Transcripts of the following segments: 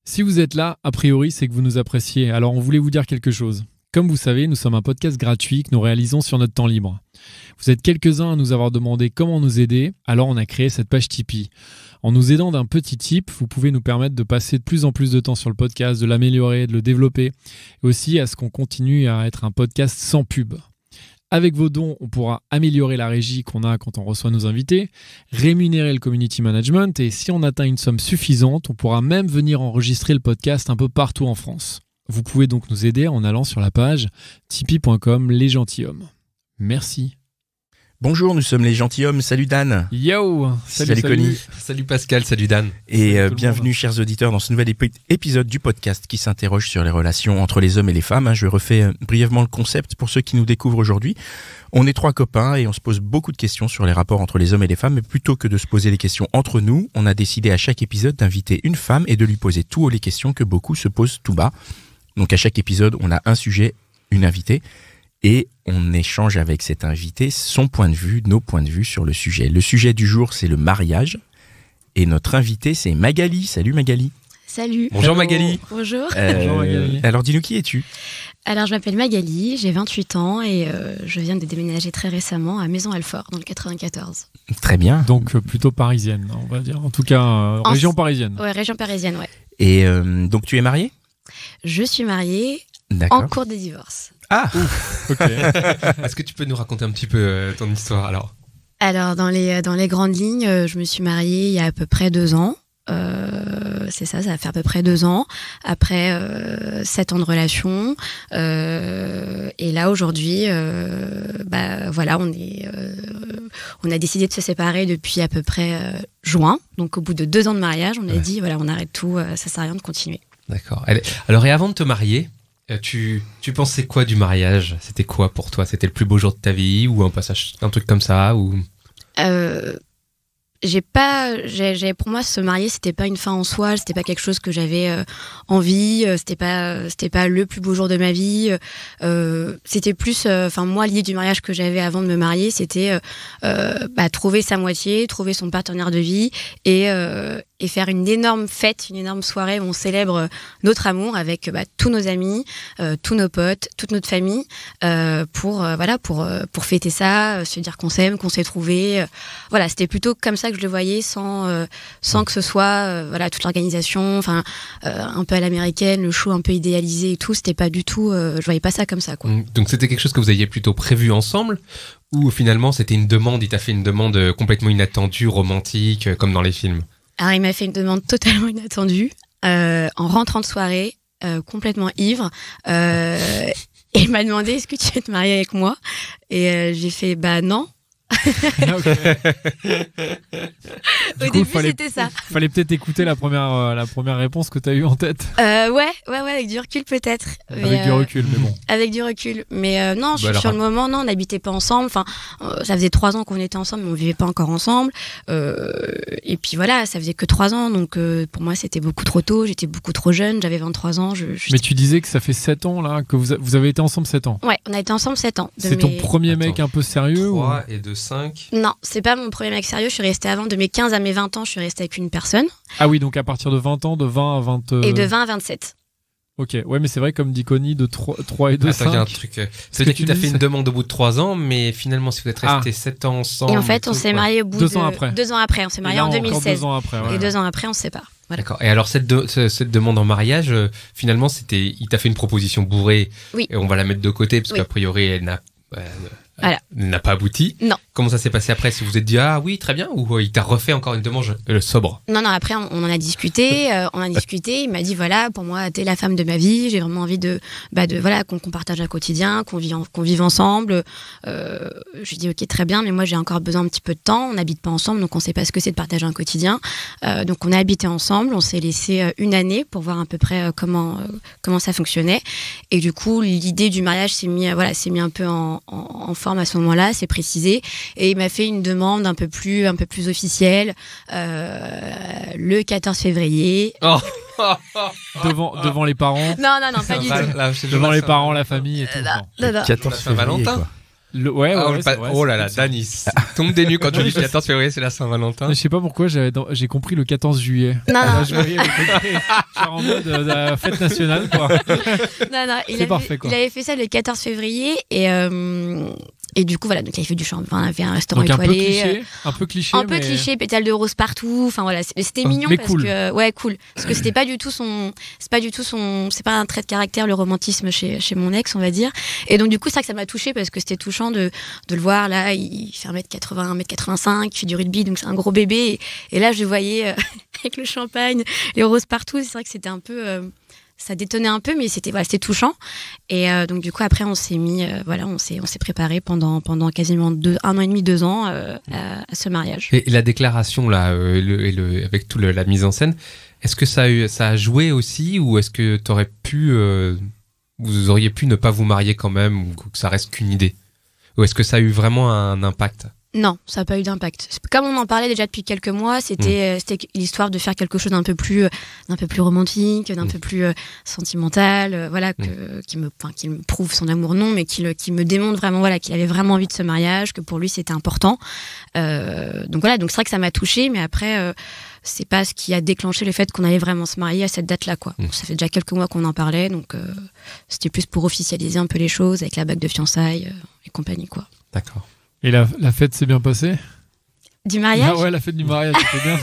Si vous êtes là, a priori, c'est que vous nous appréciez. Alors, on voulait vous dire quelque chose. Comme vous savez, nous sommes un podcast gratuit que nous réalisons sur notre temps libre. Vous êtes quelques-uns à nous avoir demandé comment nous aider, alors on a créé cette page Tipeee. En nous aidant d'un petit tip, vous pouvez nous permettre de passer de plus en plus de temps sur le podcast, de l'améliorer, de le développer, et aussi à ce qu'on continue à être un podcast sans pub. Avec vos dons, on pourra améliorer la régie qu'on a quand on reçoit nos invités, rémunérer le community management, et si on atteint une somme suffisante, on pourra même venir enregistrer le podcast un peu partout en France. Vous pouvez donc nous aider en allant sur la page tipeee.com Les Gentilshommes. Merci. Bonjour, nous sommes les Gentilshommes. Salut Dan. Yo. Salut Conny. Salut Pascal, salut Dan. Et bienvenue chers auditeurs dans ce nouvel épisode du podcast qui s'interroge sur les relations entre les hommes et les femmes. Je refais brièvement le concept pour ceux qui nous découvrent aujourd'hui. On est 3 copains et on se pose beaucoup de questions sur les rapports entre les hommes et les femmes. Mais plutôt que de se poser les questions entre nous, on a décidé à chaque épisode d'inviter une femme et de lui poser tout haut les questions que beaucoup se posent tout bas. Donc à chaque épisode, on a un sujet, une invitée. Et on échange avec cet invité son point de vue, nos points de vue sur le sujet. Le sujet du jour, c'est le mariage. Et notre invité, c'est Magali. Salut Magali. Salut. Bonjour Magali. Bonjour. Bonjour Magali. Alors dis-nous, qui es-tu ? Alors je m'appelle Magali, j'ai 28 ans et je viens de déménager très récemment à Maison-Alfort dans le 94. Très bien. Donc plutôt parisienne, on va dire. En tout cas, région parisienne. Ouais, région parisienne, ouais. Et donc tu es mariée ? Je suis mariée D'accord. en cours de divorce. Ah. Ok. Est-ce que tu peux nous raconter un petit peu ton histoire alors ? Alors dans les grandes lignes, je me suis mariée il y a à peu près 2 ans. C'est ça va faire à peu près 2 ans. Après 7 ans de relation. Et là aujourd'hui, voilà, on a décidé de se séparer depuis à peu près juin. Donc au bout de 2 ans de mariage, on a dit voilà, on arrête tout, ça sert à rien de continuer. D'accord. Alors et avant de te marier, tu pensais quoi du mariage ? C'était quoi pour toi ? C'était le plus beau jour de ta vie ou un passage, un truc comme ça ou... Pour moi, se marier, c'était pas une fin en soi, c'était pas quelque chose que j'avais envie, c'était pas le plus beau jour de ma vie. C'était plus, moi, l'idée du mariage que j'avais avant de me marier, c'était trouver sa moitié, trouver son partenaire de vie et faire une énorme fête, une énorme soirée où on célèbre notre amour avec tous nos amis, tous nos potes, toute notre famille, pour fêter ça, se dire qu'on s'aime, qu'on s'est trouvé. Voilà, c'était plutôt comme ça que je le voyais, sans que ce soit toute l'organisation, un peu à l'américaine, le show un peu idéalisé et tout. C'était pas du tout, je voyais pas ça comme ça, quoi. Donc c'était quelque chose que vous aviez plutôt prévu ensemble ou finalement c'était une demande, il t'a fait une demande complètement inattendue, romantique, comme dans les films ? Alors il m'a fait une demande totalement inattendue, en rentrant de soirée, complètement ivre, et il m'a demandé est-ce que tu veux te marier avec moi ? Et j'ai fait non. Au début c'était ça. Fallait peut-être écouter la première réponse que tu as eue en tête. Ouais, avec du recul peut-être. Avec du recul, mais bon. Avec du recul, mais non, sur le moment, non, on n'habitait pas ensemble. Ça faisait 3 ans qu'on était ensemble, mais on vivait pas encore ensemble. Et puis voilà, ça faisait que 3 ans, donc pour moi c'était beaucoup trop tôt. J'étais beaucoup trop jeune, j'avais 23 ans. Mais tu disais que ça fait 7 ans là, que vous avez été ensemble 7 ans. Ouais, on a été ensemble 7 ans. C'est ton premier mec un peu sérieux 3 et de 5. Non, c'est pas mon premier mec sérieux. Je suis restée avant, de mes 15 à mes 20 ans, je suis restée avec une personne. Ah oui, donc à partir de 20 ans, de 20 à 20... Et de 20 à 27. Ok, ouais, mais c'est vrai, comme dit Conny, de 3 et de 5. Attends, il y a un truc. C'est-à-dire que tu t'as fait une demande au bout de 3 ans, mais finalement, si vous êtes restés 7 ans ensemble... Et en fait, on s'est mariés au bout 2 ans après. 2 ans après, on s'est mariés en 2016. 2 ans après, ouais. Et 2 ans après, on se sépare. Voilà. D'accord. Et alors, cette demande en mariage, finalement, il t'a fait une proposition bourrée. Oui. Et on va la mettre de côté, parce qu'a priori, elle n'a pas abouti. Non. Comment ça s'est passé après ? Si vous vous êtes dit ah oui, très bien, ou il t'a refait encore une demande sobre ? Non, après on en a discuté, il m'a dit voilà, pour moi t'es la femme de ma vie, j'ai vraiment envie de qu'on partage un quotidien, qu'on vive ensemble. Je lui dis ok, très bien, mais moi j'ai encore besoin un petit peu de temps, on n'habite pas ensemble, donc on sait pas ce que c'est de partager un quotidien. Donc on a habité ensemble, on s'est laissé 1 année pour voir à peu près comment ça fonctionnait. Et du coup l'idée du mariage s'est mis un peu en forme à ce moment-là, c'est précisé. Et il m'a fait une demande un peu plus officielle le 14 février. Oh. devant les parents. Non, pas du tout. Devant les parents, la famille et tout. Non. 14 février, Valentin. quoi. Ouais, Ah, ouais, c'est vrai, oh là c'est là, possible. Dany, tombe des nues quand tu dis le 14 février, c'est la Saint-Valentin. Je sais pas pourquoi j'ai compris le 14 juillet. Non, Là, non, je voyais le côté, genre en mode fête nationale, quoi. non, C'est parfait, quoi. il avait fait ça le 14 février et du coup, voilà, donc il avait fait du champagne, il avait un restaurant Donc étoilé. un peu cliché. Un peu mais... cliché, pétales de rose partout. Enfin voilà, c'était Oh, mignon mais parce cool. que ouais, cool. Parce que c'est pas un trait de caractère le romantisme chez mon ex, on va dire. Et donc du coup, ça m'a touchée parce que c'était touchant de le voir là. Il fait 1m80, 1m85, il fait du rugby, donc c'est un gros bébé. Et là, je le voyais avec le champagne, les roses partout. C'est vrai que c'était un peu ça détonnait un peu, mais c'était touchant. Et donc du coup après on s'est mis, on s'est préparé pendant quasiment 1 an et demi, 2 ans à ce mariage. Et la déclaration là, avec tout la mise en scène, est-ce que ça a joué aussi, ou est-ce que vous auriez pu ne pas vous marier quand même, ou que ça reste qu'une idée, ou est-ce que ça a eu vraiment un impact? Non, ça n'a pas eu d'impact. Comme on en parlait déjà depuis quelques mois, c'était l'histoire de faire quelque chose d'un peu plus romantique, d'un peu plus sentimental, qui me prouve son amour, non, mais qui me démontre vraiment, qu'il avait vraiment envie de ce mariage, que pour lui c'était important. Donc c'est vrai que ça m'a touchée, mais après c'est pas ce qui a déclenché le fait qu'on allait vraiment se marier à cette date-là, quoi. Ça fait déjà quelques mois qu'on en parlait, donc c'était plus pour officialiser un peu les choses avec la bague de fiançailles et compagnie, quoi. D'accord. Et la fête s'est bien passée? Du mariage? Ah ouais, la fête du mariage, c'était bien.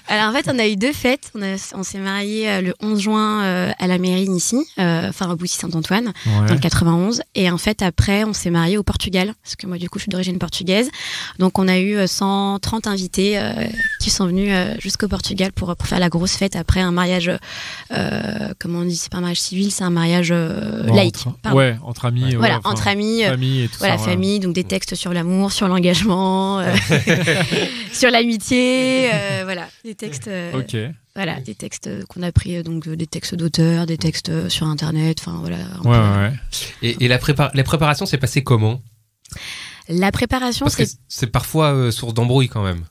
Alors en fait, on a eu 2 fêtes. On s'est mariés le 11 juin à la mairie ici, au Boussy-Saint-Antoine, dans le 91. Et en fait, après, on s'est mariés au Portugal, parce que moi, du coup, je suis d'origine portugaise. Donc on a eu 130 invités qui sont venus jusqu'au Portugal pour faire la grosse fête après un mariage, comment on dit, c'est pas un mariage civil, c'est un mariage laïque. Entre amis. Voilà, entre amis. Famille et tout ça. Famille, donc des textes sur l'amour, sur l'engagement. Sur l'amitié, des textes. Ok. Voilà, des textes qu'on a pris, donc des textes d'auteurs, des textes sur Internet, enfin voilà. Ouais. Et la préparation s'est passée comment? La préparation, parce que c'est parfois source d'embrouille quand même.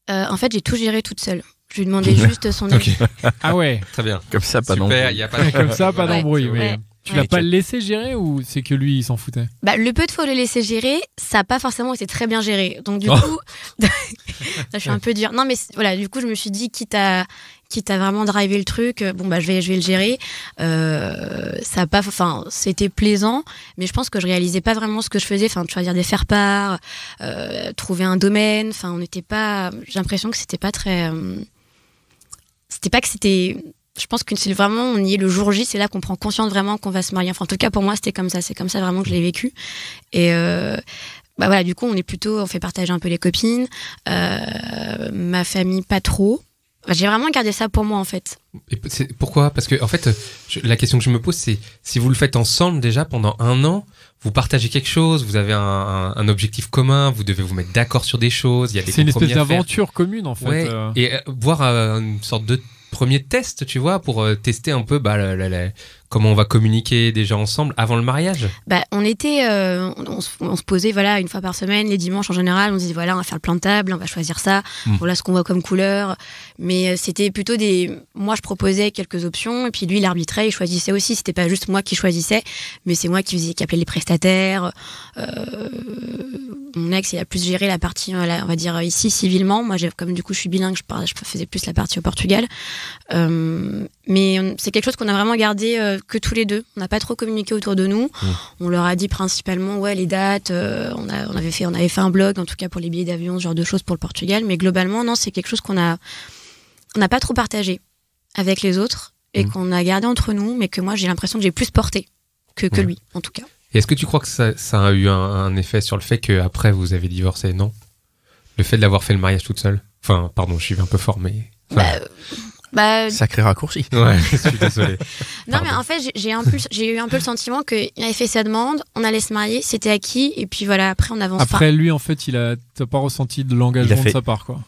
En fait, j'ai tout géré toute seule. Je lui demandais juste son avis. Ah ouais. Très bien. Comme ça, pas d'embrouille. Super, il y a pas Comme ça, pas d'embrouille. Ouais. Tu l'as pas laissé gérer, ou c'est que lui il s'en foutait? Le peu de fois où le laisser gérer, ça n'a pas forcément été très bien géré. Donc du coup, là, je suis un peu dure. Non mais voilà, du coup je me suis dit quitte à vraiment driver le truc, je vais le gérer. Ça a pas, c'était plaisant, mais je pense que je réalisais pas vraiment ce que je faisais. Choisir des faire-part, trouver un domaine. On n'était pas. J'ai l'impression que c'était pas très. Je pense que c'est vraiment, on y est le jour J, c'est là qu'on prend conscience vraiment qu'on va se marier. Enfin, en tout cas, pour moi, c'était comme ça. C'est comme ça vraiment que je l'ai vécu. Et du coup, on fait partager un peu les copines. Ma famille, pas trop. J'ai vraiment gardé ça pour moi, en fait. Et pourquoi? Parce que, en fait, la question que je me pose, c'est si vous le faites ensemble déjà pendant 1 an, vous partagez quelque chose, vous avez un objectif commun, vous devez vous mettre d'accord sur des choses, il y a des c'est une compromis espèce à faire. d'aventure commune, en fait. Ouais, et voir une sorte de premier test, tu vois, pour tester un peu comment on va communiquer déjà ensemble avant le mariage. On était, on se posait une fois par semaine, les dimanches en général, on se disait on va faire le plan de table, on va choisir ça, voilà ce qu'on voit comme couleur. Mais c'était plutôt moi je proposais quelques options et puis lui il arbitrait, il choisissait aussi. C'était pas juste moi qui choisissais, mais c'est moi qui appelait les prestataires. Mon ex il a plus géré la partie, on va dire ici civilement. Moi comme du coup je suis bilingue, je faisais plus la partie au Portugal. Mais c'est quelque chose qu'on a vraiment gardé que tous les deux. On n'a pas trop communiqué autour de nous. On leur a dit principalement les dates. On avait fait un blog en tout cas pour les billets d'avion, ce genre de choses pour le Portugal. Mais globalement non, c'est quelque chose qu'on n'a pas trop partagé avec les autres et qu'on a gardé entre nous, mais que moi j'ai l'impression que j'ai plus porté que lui en tout cas. Et est-ce que tu crois que ça a eu un effet sur le fait qu'après vous avez divorcé? Non, le fait d'avoir fait le mariage toute seule. Enfin, pardon, je suis un peu fort, mais. Sacré raccourci. Ouais, je suis désolé. Non, mais en fait, j'ai eu un peu le sentiment qu'il avait fait sa demande, on allait se marier, c'était acquis, et puis voilà, après on avance. Après, lui, en fait, t'as pas ressenti de l'engagement de sa part, quoi.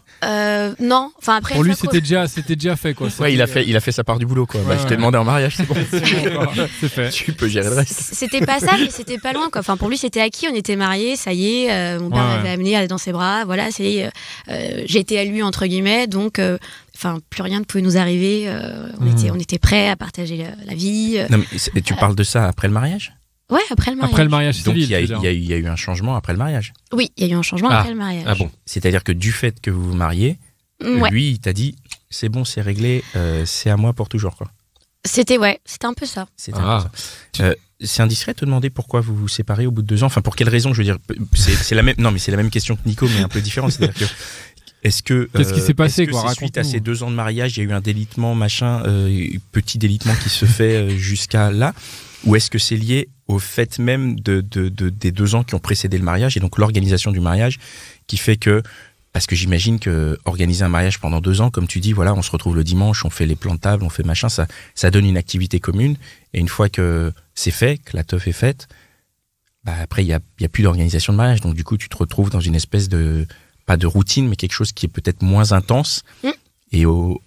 Non, enfin après. Pour lui, c'était déjà fait, quoi. Ouais, il a fait sa part du boulot, quoi. Je t'ai demandé en mariage, c'est bon. C'est fait. Tu peux gérer le reste. C'était pas ça, mais c'était pas loin, quoi. Enfin, pour lui, c'était acquis, on était mariés, ça y est, mon père m'avait amené dans ses bras, voilà, j'étais à lui, entre guillemets, donc. Plus rien ne pouvait nous arriver. On était prêts à partager la vie. Non, mais tu parles de ça après le mariage? Ouais, après le mariage. Après le mariage Donc civil. il y a eu un changement après le mariage. Oui, il y a eu un changement après le mariage. Ah bon. C'est-à-dire que du fait que vous vous mariez, Ouais. lui, il t'a dit c'est bon, c'est réglé, c'est à moi pour toujours, quoi. C'était un peu ça. C'est c'est indiscret de te demander pourquoi vous vous séparez au bout de 2 ans. Enfin, pour quelle raison, je veux dire. C'est la même. Non, mais c'est la même question que Nico, mais un peu différente. C'est-à-dire que Qu'est-ce qui s'est passé, est-ce que quoi, c'est suite à raconte-nous. ces 2 ans de mariage, il y a eu un délitement, machin, petit délitement qui se fait jusqu'à là, ou est-ce que c'est lié au fait même des 2 ans qui ont précédé le mariage et donc l'organisation du mariage qui fait que, parce que j'imagine que organiser un mariage pendant 2 ans, comme tu dis, voilà, on se retrouve le dimanche, on fait les plans de table, on fait machin, ça donne une activité commune. Et une fois que c'est fait, que la teuf est faite, bah après il y a plus d'organisation de mariage. Donc du coup, tu te retrouves dans une espèce de, pas de routine, mais quelque chose qui est peut-être moins intense. Et au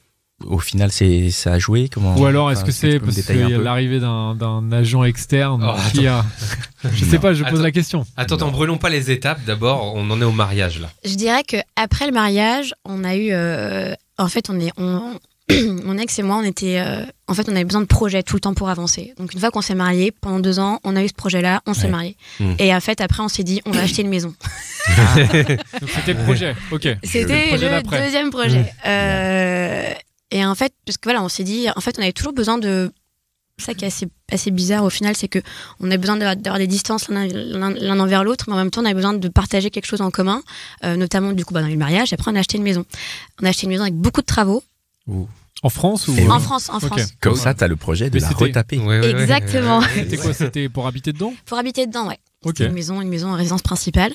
final, ça a joué. Ou alors, est-ce que c'est parce qu'il y a l'arrivée d'un agent externe qui a... Je sais pas, je pose la question. Attends, brûlons pas les étapes. D'abord, on en est au mariage, là. Je dirais que après le mariage, on a eu... en fait, mon ex et moi, on avait besoin de projets tout le temps pour avancer. Donc, une fois qu'on s'est mariés, pendant 2 ans, on a eu ce projet-là, on s'est mariés. Et en fait, après, on s'est dit, on va acheter une maison. Donc, c'était le projet, ok. C'était le deuxième projet. Et en fait, parce que voilà, on s'est dit, en fait, on avait toujours besoin de... Ça qui est assez bizarre au final, c'est que on a besoin d'avoir des distances l'un envers l'autre, mais en même temps, on a besoin de partager quelque chose en commun, notamment du coup dans le mariage. Après, on a acheté une maison. On a acheté une maison avec beaucoup de travaux. En France ou En France. Okay. Comme ça, t'as le projet de la retaper. Exactement. C'était quoi? C'était pour habiter dedans? Pour habiter dedans, ouais. Ok. C'était une maison en résidence principale.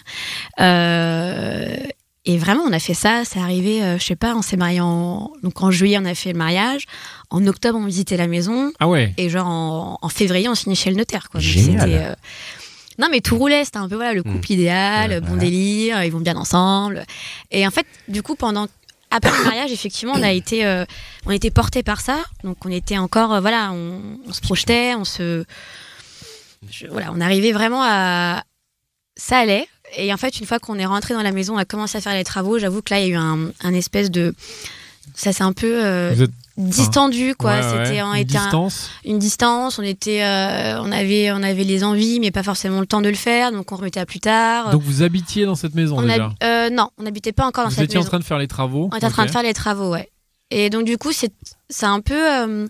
Et vraiment, on a fait ça. C'est arrivé, je sais pas, on s'est mariés en juillet, on a fait le mariage. En octobre, on visitait la maison. Ah ouais. Et genre en février, on signait chez le notaire, quoi. Donc, génial. Non, mais tout roulait. C'était un peu le couple idéal, bon délire, ils vont bien ensemble. Et en fait, du coup, après le mariage, effectivement, on était portés par ça. Donc, on était encore, on se projetait, on arrivait vraiment à... Ça allait. Et en fait, une fois qu'on est rentré dans la maison, on a commencé à faire les travaux. J'avoue que là, il y a eu un espèce de... Ça s'est un peu distendu, quoi. C'était une distance. On avait les envies, mais pas forcément le temps de le faire. Donc, on remettait à plus tard. Donc, vous habitiez dans cette maison déjà? Non, on n'habitait pas encore dans cette maison. Vous étiez en train de faire les travaux? On était en train de faire les travaux, ouais. Et donc, du coup, c'est un peu...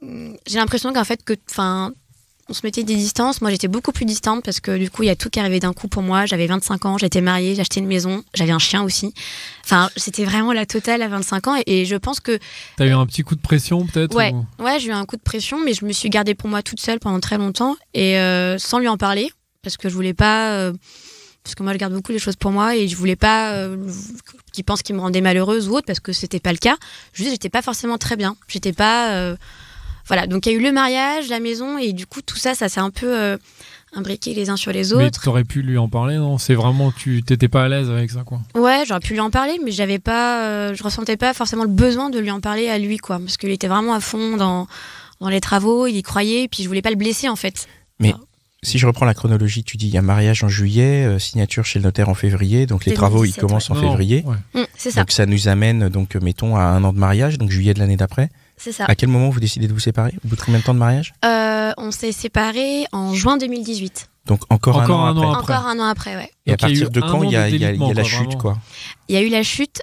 j'ai l'impression qu'en fait, on se mettait des distances. Moi, j'étais beaucoup plus distante parce que du coup, il y a tout qui arrivait d'un coup pour moi. J'avais 25 ans, j'étais mariée, j'ai acheté une maison, j'avais un chien aussi. Enfin, c'était vraiment la totale à 25 ans. Et je pense que... T'as eu un petit coup de pression peut-être? Ouais, j'ai eu un coup de pression, mais je me suis gardée pour moi toute seule pendant très longtemps et sans lui en parler parce que je voulais pas... parce que moi, je garde beaucoup les choses pour moi et je voulais pas qu'il pense qu'il me rendait malheureuse ou autre parce que c'était pas le cas. Juste, j'étais pas forcément très bien. J'étais pas... Voilà, donc il y a eu le mariage, la maison, et du coup, tout ça s'est un peu imbriqué les uns sur les autres. Mais t'aurais pu lui en parler, non? C'est vraiment que tu t'étais pas à l'aise avec ça, quoi. Ouais, j'aurais pu lui en parler, mais je ressentais pas forcément le besoin de lui en parler à lui, quoi. Parce qu'il était vraiment à fond dans les travaux, il y croyait, et puis je voulais pas le blesser, en fait. Mais si je reprends la chronologie, tu dis il y a mariage en juillet, signature chez le notaire en février, donc les 2017, travaux, ils commencent en février. Ouais. C'est ça. Donc ça nous amène, mettons, à 1 an de mariage, donc juillet de l'année d'après. C'est ça. À quel moment vous décidez de vous séparer? Au bout de combien de temps de mariage? On s'est séparés en juin 2018. Donc encore un an après. Encore un an après, ouais. Et donc à partir de quand il y a la chute, vraiment. quoi? Il y a eu la chute.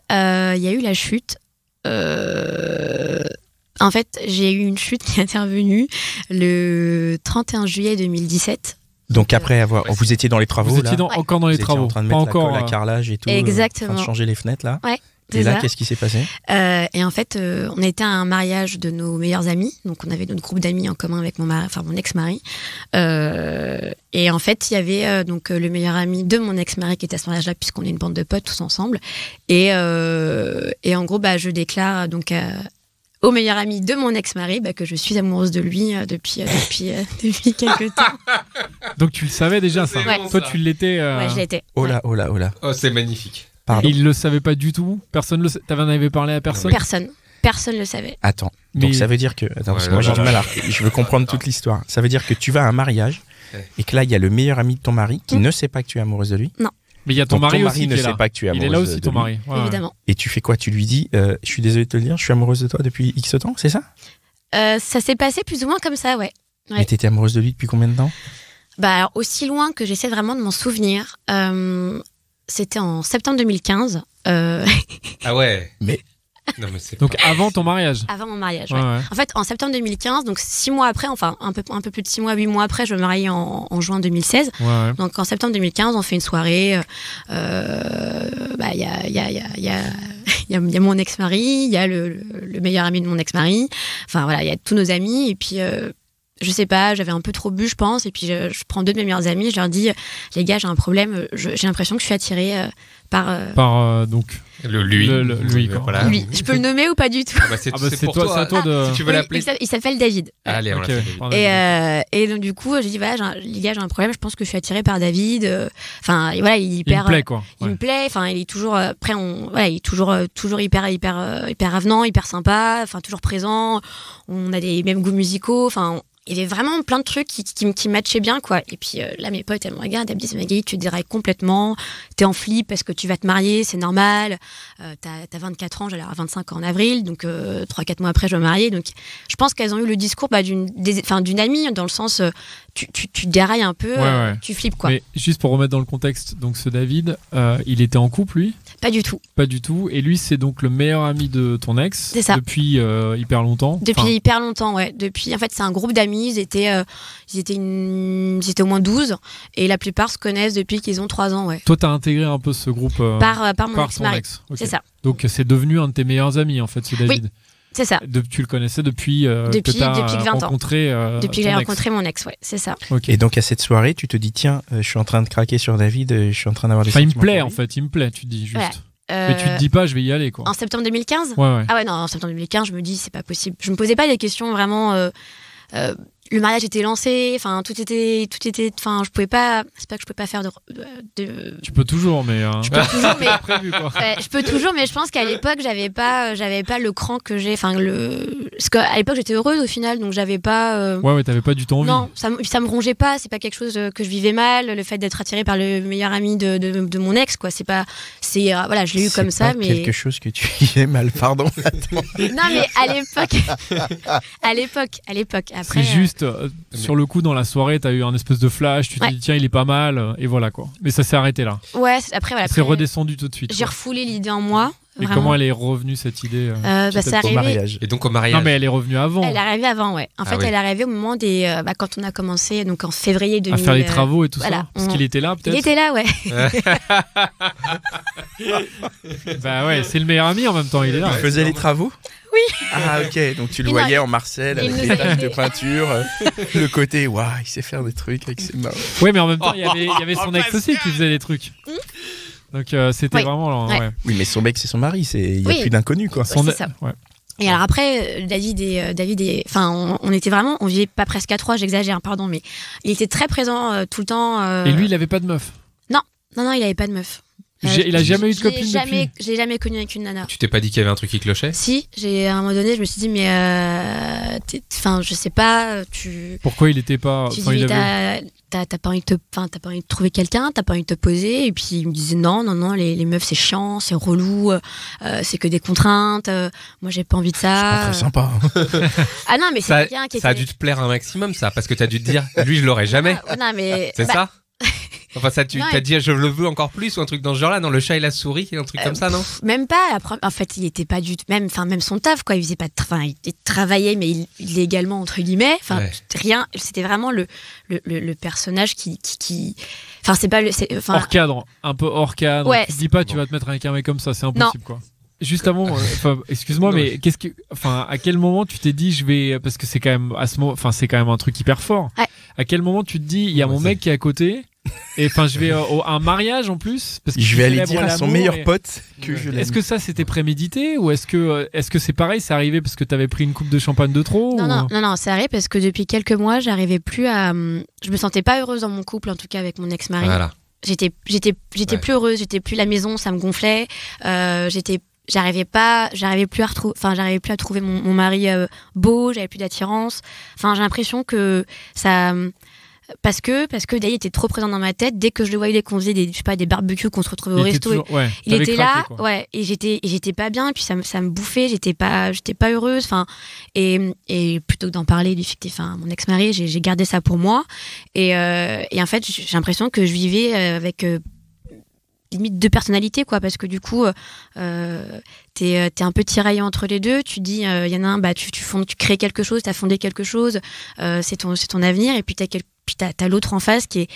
En fait, j'ai eu une chute qui est intervenue le 31 juillet 2017. Donc après vous étiez dans les travaux, Vous étiez là. encore dans les Vous étiez travaux. en train de pas mettre encore la colle à carrelage et tout. Exactement. En train de changer les fenêtres, là. Ouais. Et là, qu'est-ce qui s'est passé? Et en fait, on était à un mariage de nos meilleurs amis. Donc, on avait notre groupe d'amis en commun avec mon ex-mari. Et en fait, il y avait le meilleur ami de mon ex-mari qui était à ce mariage-là, puisqu'on est une bande de potes tous ensemble. Et en gros, je déclare donc au meilleur ami de mon ex-mari que je suis amoureuse de lui depuis quelques temps. Donc, tu le savais déjà, ça? Ouais. Toi, tu l'étais? Ouais, je l'étais. Oh là. Oh, c'est magnifique. Pardon. Il le savait pas du tout? Personne t'en avais parlé à personne? Personne le savait. Attends. Donc ça veut dire que... Attends, parce que moi j'ai du mal à... Je veux comprendre toute l'histoire. Ça veut dire que tu vas à un mariage et que là, il y a le meilleur ami de ton mari qui ne sait pas que tu es amoureuse de lui. Non. Mais il y a ton Donc, mari ton aussi mari qui ne est là. sait pas que tu es amoureuse Il est là aussi, de ton lui. mari. Ouais. Évidemment. Et tu fais quoi? Tu lui dis, je suis désolé de te le dire, je suis amoureuse de toi depuis X temps, c'est ça? Ça s'est passé plus ou moins comme ça, ouais. Et t'étais amoureuse de lui depuis combien de temps? Alors, aussi loin que j'essaie vraiment de m'en souvenir, c'était en septembre 2015. Ah ouais. Mais Non, mais c'est Donc avant ton mariage. Avant mon mariage, Ouais, ouais. ouais. En fait, en septembre 2015, donc 6 mois après, enfin un peu plus de 6 mois, 8 mois après, je me marie en juin 2016. Ouais. Donc en septembre 2015, on fait une soirée. Il y a mon ex-mari, il y a le meilleur ami de mon ex-mari. Enfin voilà, il y a tous nos amis. Et puis je sais pas, j'avais un peu trop bu, je pense. Et puis je prends 2 de mes meilleurs amis, je leur dis, les gars, j'ai un problème. J'ai l'impression que je suis attirée par donc lui. lui, quoi. Voilà. lui. Je peux le nommer ou pas du tout? C'est c'est pour toi, toi. c'est à toi de. Si tu veux Oui, l'appeler. il s'appelle David. Allez, on Ok, l'appelle. pardon. Et donc du coup, j'ai dit voilà, les gars, j'ai un problème. Je pense que je suis attirée par David. Enfin, voilà, il est Il hyper. me plaît, quoi. Il Ouais. me plaît. Enfin, il est toujours. Après, il est toujours hyper avenant, hyper sympa. Enfin, toujours présent. On a les mêmes goûts musicaux. Enfin. Il y avait vraiment plein de trucs qui matchaient bien, quoi. Et puis là, mes potes, elles me regardent, elles me disent, Magali, tu te dirais complètement, t'es en flip parce que tu vas te marier, c'est normal. T'as 24 ans, j'allais avoir 25 ans en avril, donc 3-4 mois après, je vais me marier. Donc, je pense qu'elles ont eu le discours d'une amie, dans le sens, tu dérailles un peu, Ouais. tu flippes, quoi. Mais juste pour remettre dans le contexte, donc ce David, il était en couple, lui? Pas du tout. Pas du tout. Et lui, c'est donc le meilleur ami de ton ex. C'est ça. Depuis hyper longtemps. Depuis Enfin, hyper longtemps, ouais. En fait, c'est un groupe d'amis. Ils étaient au moins 12. Et la plupart se connaissent depuis qu'ils ont 3 ans, ouais. toi, t'as intégré un peu ce groupe Par mon ton ex-mari. ex. Ok. C'est ça. Donc c'est devenu un de tes meilleurs amis, en fait, ce David. C'est ça. Tu le connaissais depuis que Depuis t'as 20 ans. rencontré Depuis que ton j'ai ex. rencontré mon ex, ouais. C'est ça. Ok. Et donc à cette soirée, tu te dis tiens, je suis en train de craquer sur David, je suis en train d'avoir des Enfin, il me sentiments plaît, pour en lui. fait. Il me plaît, tu te dis juste. Voilà. Mais tu te dis pas, je vais y aller, quoi. En septembre 2015 Ouais. Ah ouais, non, en septembre 2015, je me dis, c'est pas possible. Je me posais pas des questions vraiment. Le mariage était lancé, enfin, tout était. Enfin, je pouvais pas. C'est pas que je pouvais pas faire de Tu peux toujours, mais. je peux toujours, mais. prévu, quoi. Ouais, je peux toujours, mais je pense qu'à l'époque, j'avais pas le cran que j'ai. Enfin, parce qu'à l'époque, j'étais heureuse au final, donc j'avais pas. Ouais, t'avais pas du tout envie. Non, ça me rongeait pas. C'est pas quelque chose que je vivais mal. Le fait d'être attirée par le meilleur ami de mon ex, quoi. C'est pas. Voilà, je l'ai eu C'est comme ça, pas mais. quelque chose que tu vivais mal, pardon. Non, mais à l'époque. Après. C'est juste, sur le coup, dans la soirée, t'as eu un espèce de flash, tu te Ouais. dis, tiens, il est pas mal, et voilà, quoi. Mais ça s'est arrêté là. Ouais, après, voilà. C'est après, redescendu tout de suite. j'ai quoi. refoulé l'idée en moi. Et vraiment. comment elle est revenue, cette idée Ça Au arrivait. mariage. Et donc au mariage. Non, mais elle est revenue avant. Elle est arrivée avant, ouais. En fait, oui. elle est arrivée au moment quand on a commencé, donc en février 2000. À faire les travaux et tout voilà, ça. Parce qu'il était là, Il peut-être. était là, ouais. Bah ouais, c'est le meilleur ami en même temps, il est là. Il faisait les travaux? Oui. Ah ok, donc tu le Il voyais m'a- en Marcel il avec nous les a taches de aidés. peinture, le côté waouh, il sait faire des trucs avec ses mains. Ouais, mais en même temps, il y avait son ex aussi qui faisait des trucs. Donc c'était Oui. vraiment. Ouais. Ouais. Oui, mais son mec c'est son mari, il y a Oui. plus d'inconnu quoi. Son- c'est ça. ouais. Et alors après, enfin, on était vraiment, on vivait pas presque à 3, j'exagère, pardon, mais il était très présent tout le temps. Et lui, il avait pas de meuf. Non, il avait pas de meuf. Il a jamais eu de Je l'ai copine jamais- depuis. J'ai jamais connu avec une nana. Tu t'es pas dit qu'il y avait un truc qui clochait? Si, à un moment donné, je me suis dit, mais enfin, je sais pas, Pourquoi il était pas. tu Enfin, dis, il mais avait. t'as pas envie de trouver quelqu'un, t'as pas envie de te poser. Et puis il me disait non, les meufs c'est chiant, c'est relou, c'est que des contraintes. Moi j'ai pas envie de C'est pas ça. très sympa. Ah non, mais c'est Ça, quelqu'un qui ça a était. dû te plaire un maximum, ça, parce que t'as dû te dire, lui, je l'aurais jamais. Ah, non mais. C'est bah, ça? Enfin, ça, tu Non, t'as et- dit, je le veux encore plus, ou un truc dans ce genre-là, non? Le chat et la souris, un truc comme ça, non? Même pas. En fait, il était pas du tout. Même son taf, quoi. Il faisait pas. Enfin, il travaillait, mais illégalement entre guillemets. Enfin, Ouais. rien. C'était vraiment le personnage qui. Enfin, c'est pas le. Enfin, Hors cadre, un peu hors cadre. Ouais, Tu te dis pas, tu vas te mettre avec un mec comme ça, c'est impossible, quoi. Juste avant, excuse-moi, Non, mais à quel moment tu t'es dit, parce que c'est quand même c'est quand même un truc hyper fort. Ouais. À quel moment tu te dis, il y a mon mec qui est à côté, et enfin, je vais à un mariage en plus, parce que Je tu vais aller célèbres dire à son l'amour meilleur et- pote que je l'aime. Est-ce que ça c'était prémédité ou est-ce que c'est pareil, c'est arrivé parce que t'avais pris une coupe de champagne de trop Non, ou- non, c'est arrivé parce que depuis quelques mois, j'arrivais plus à. Je me sentais pas heureuse dans mon couple, en tout cas avec mon ex-mari. Voilà. J'étais Ouais. plus heureuse, j'étais plus à la maison, ça me gonflait. J'arrivais plus à trouver mon mari beau, j'avais plus d'attirance. Enfin, j'ai l'impression que ça. parce que David était trop présent dans ma tête. Dès que je le voyais, qu'on faisait des barbecues, qu'on se retrouvait au resto, il était là, ouais, et j'étais pas bien, et puis ça me bouffait, j'étais pas heureuse, enfin, et plutôt que d'en parler du fait que t'es mon ex-mari, j'ai gardé ça pour moi, et en fait, j'ai l'impression que je vivais avec limite deux personnalités, quoi, parce que du coup t'es un peu tiraillé entre les deux. Tu dis il y en a un, tu crées quelque chose, t'as fondé quelque chose, c'est ton avenir, et puis t'as l'autre en face qui